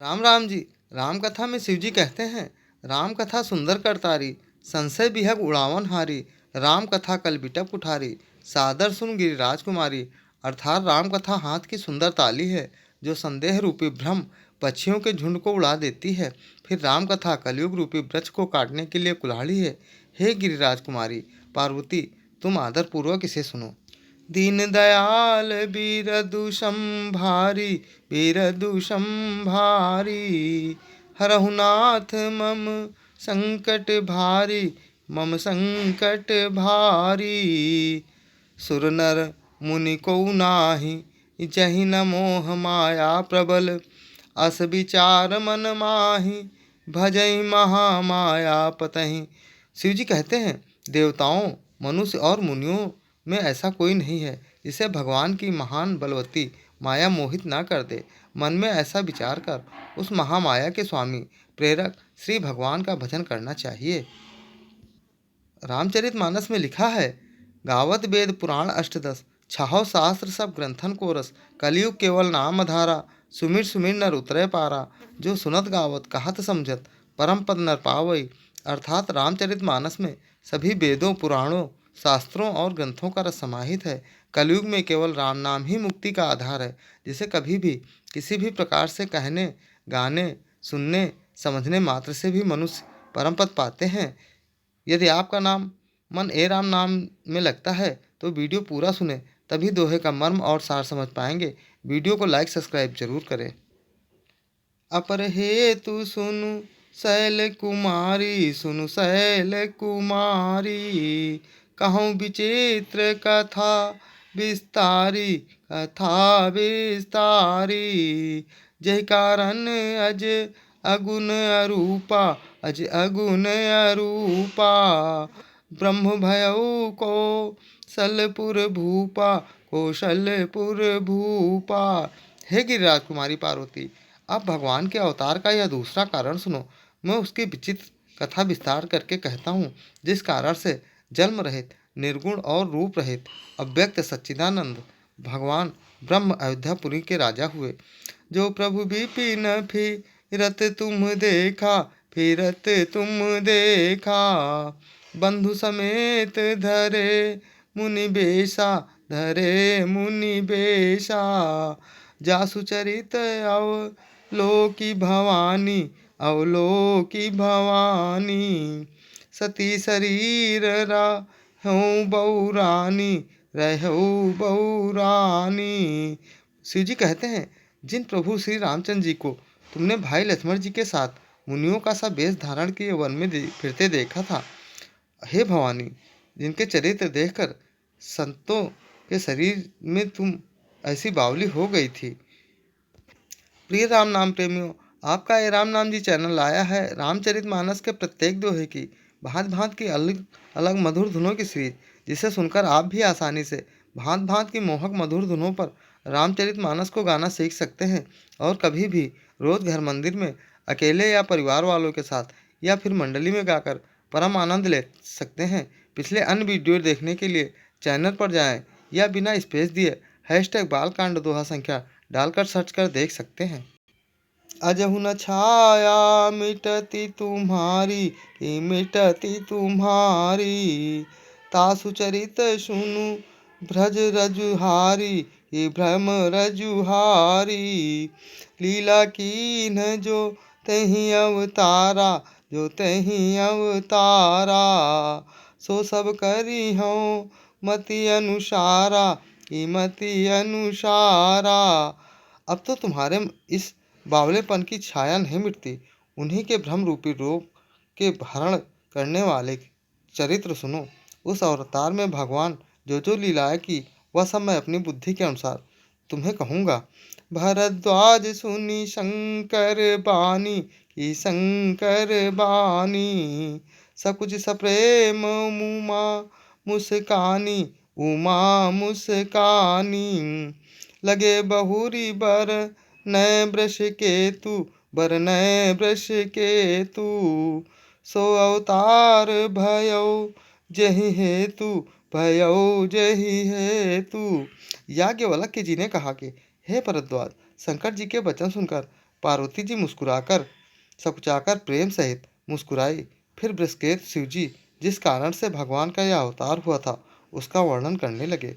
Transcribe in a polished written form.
राम राम जी। राम कथा में शिव जी कहते हैं, राम कथा सुंदर करतारी, संशय बिहग उड़ावन हारी। राम कथा कल बिटप कुठारी, सादर सुन गिरिराज कुमारी। अर्थात राम कथा हाथ की सुंदर ताली है, जो संदेह रूपी भ्रम पक्षियों के झुंड को उड़ा देती है। फिर राम कथा कलयुग रूपी वृक्ष को काटने के लिए कुल्हाड़ी है। हे गिरिराज कुमारी पार्वती, तुम आदरपूर्वक इसे सुनो। दीन दयाल बीरदुषम भारी, बीरदुषम भारी। हरहु नाथ मम संकट भारी, मम संकट भारी। सुर नर मुनि को नाही, जहि न मोह माया प्रबल। अस विचार मन माही, भजई महामाया पतहि। शिव जी कहते हैं, देवताओं, मनुष्य और मुनियों में ऐसा कोई नहीं है जिसे भगवान की महान बलवती माया मोहित ना कर दे। मन में ऐसा विचार कर उस महामाया के स्वामी प्रेरक श्री भगवान का भजन करना चाहिए। रामचरितमानस में लिखा है, गावत वेद पुराण अष्टदश, छहो शास्त्र सब ग्रंथन को रस। कलयुग केवल नाम धारा, सुमिर सुमिर नर उतरे पारा। जो सुनत गावत कहत समझत, परम पद नर पावई। अर्थात रामचरितमानस में सभी वेदों, पुराणों, शास्त्रों और ग्रंथों का रस समाहित है। कलयुग में केवल राम नाम ही मुक्ति का आधार है, जिसे कभी भी किसी भी प्रकार से कहने, गाने, सुनने, समझने मात्र से भी मनुष्य परम पद पाते हैं। यदि आपका नाम मन ए राम नाम में लगता है तो वीडियो पूरा सुने, तभी दोहे का मर्म और सार समझ पाएंगे। वीडियो को लाइक सब्सक्राइब जरूर करें। अपर हेतु सुनु शैल कुमारी, सुनु शैल कुमारी। कहूँ विचित्र कथा विस्तारी, कथा विस्तारी। जय कारण अज अगुण अरूपा, अज अगुण अरूपा। ब्रह्म भयउ को सलपुर भूपा, कौशलपुर भूपा। हे गिरिराज कुमारी पार्वती, अब भगवान के अवतार का यह दूसरा कारण सुनो। मैं उसकी विचित्र कथा विस्तार करके कहता हूँ, जिस कारण से जन्म रहित, निर्गुण और रूप रहित अव्यक्त सच्चिदानंद भगवान ब्रह्म अयोध्यापुरी के राजा हुए। जो प्रभु विपिन फिरत तुम देखा, फिरत तुम देखा। बंधु समेत धरे मुनि बेशा, धरे मुनि बेशा। जासु चरित अवलोकी भवानी, अवलोकी भवानी। सती शरीर रहूं बौरानी, रहूं बौरानी। शिव जी कहते हैं, जिन प्रभु श्री रामचंद्र जी को तुमने भाई लक्ष्मण जी के साथ मुनियों का सा वेश धारण किए वन में फिरते देखा था, हे भवानी, जिनके चरित्र देखकर संतों के शरीर में तुम ऐसी बावली हो गई थी। प्रिय राम नाम प्रेमियों, आपका ये राम नाम जी चैनल लाया है रामचरितमानस के प्रत्येक दोहे की भांत भांत की अलग अलग मधुर धुनों की सीरीज, जिसे सुनकर आप भी आसानी से भांत भांत की मोहक मधुर धुनों पर रामचरितमानस को गाना सीख सकते हैं और कभी भी रोज घर मंदिर में अकेले या परिवार वालों के साथ या फिर मंडली में गाकर परम आनंद ले सकते हैं। पिछले अन्य वीडियो देखने के लिए चैनल पर जाएं या बिना स्पेस दिए #बालकांड दोहा संख्या डालकर सर्च कर देख सकते हैं। अजहु न छाया मिटती तुम्हारी, कि मिटती तुम्हारी। तासु चरित सुनु भ्रज रजुहारी, कि भ्रम रजुहारी। लीला कीन जो तहि अवतारा, जो तहि अवतारा। सो सब करी हो मति अनुसारा, कि मति अनुसारा। अब तो तुम्हारे इस बावलेपन की छाया नहीं मिटती। उन्हीं के भ्रम रूपी रोग के हरण करने वाले चरित्र सुनो। उस अवतार में भगवान जो जो लीलाएं की, वह सब मैं अपनी बुद्धि के अनुसार तुम्हें कहूँगा। भरद्वाज सुनी शंकर बानी, की शंकर बानी। सकुच सप्रेम उमा मुस्कानी, उमा मुस्कानी। लगे बहुरी बर नए वृष केतु, बर नए वृष केतु। सो अवतार भयो जहि हेतु, भयो जहि हेतु। याज्ञवल्क्य जी ने कहा कि हे भरद्वाज, शंकर जी के वचन सुनकर पार्वती जी मुस्कुराकर सकुचाकर प्रेम सहित मुस्कुराई। फिर बृहस्पति शिवजी जिस कारण से भगवान का यह अवतार हुआ था उसका वर्णन करने लगे।